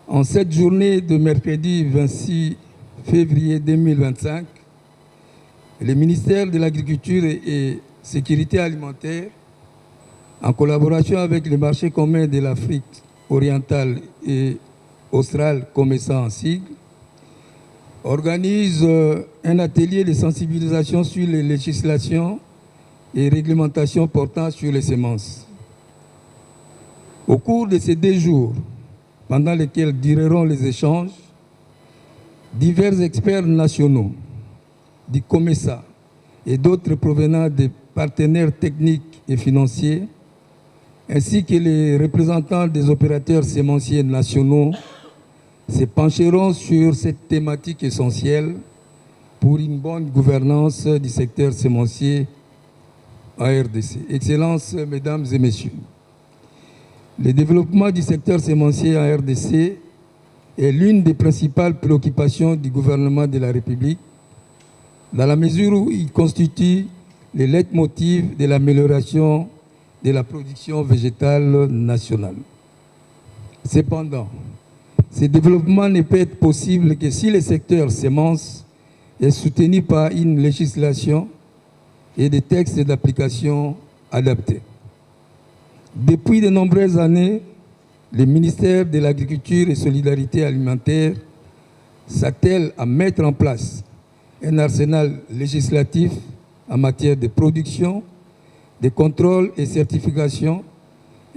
En cette journée de mercredi 26 février 2025, le ministère de l'Agriculture et Sécurité alimentaire, en collaboration avec le marché commun de l'Afrique orientale et australe, COMESA en sigle, organise un atelier de sensibilisation sur les législations et réglementations portant sur les semences. Au cours de ces 2 jours, pendant lesquels dureront les échanges, divers experts nationaux du COMESA et d'autres provenant des partenaires techniques et financiers, ainsi que les représentants des opérateurs sémenciers nationaux, se pencheront sur cette thématique essentielle pour une bonne gouvernance du secteur sémencier en RDC. Excellences, Mesdames et Messieurs, le développement du secteur sémencier en RDC est l'une des principales préoccupations du gouvernement de la République, dans la mesure où il constitue le leitmotiv de l'amélioration de la production végétale nationale. Cependant, ce développement ne peut être possible que si le secteur semences est soutenu par une législation et des textes d'application adaptés. Depuis de nombreuses années, le ministère de l'Agriculture et Solidarité alimentaire s'attelle à mettre en place un arsenal législatif en matière de production, de contrôle et certification,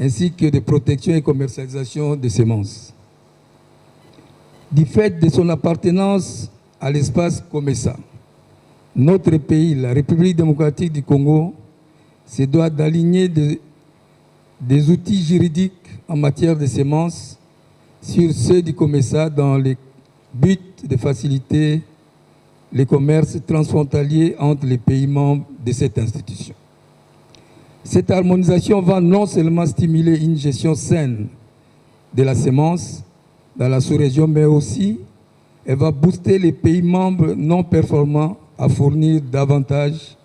ainsi que de protection et commercialisation des semences. Du fait de son appartenance à l'espace COMESA, notre pays, la République démocratique du Congo, se doit d'aligner des outils juridiques en matière de semences sur ceux du COMESA dans le but de faciliter les commerces transfrontaliers entre les pays membres de cette institution. Cette harmonisation va non seulement stimuler une gestion saine de la semence dans la sous-région, mais aussi elle va booster les pays membres non performants à fournir davantage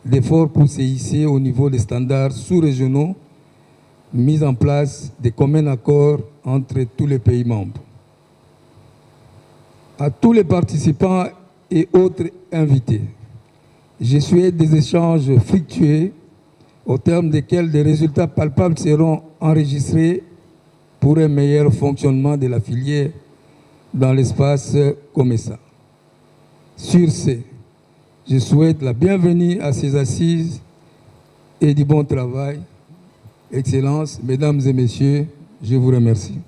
d'efforts pour se hisser au niveau des standards sous-régionaux mis en place de communs accords entre tous les pays membres. À tous les participants et autres invités, je souhaite des échanges fructueux au terme desquels des résultats palpables seront enregistrés pour un meilleur fonctionnement de la filière dans l'espace COMESA. Sur ce, je souhaite la bienvenue à ces assises et du bon travail. Excellences, Mesdames et Messieurs, je vous remercie.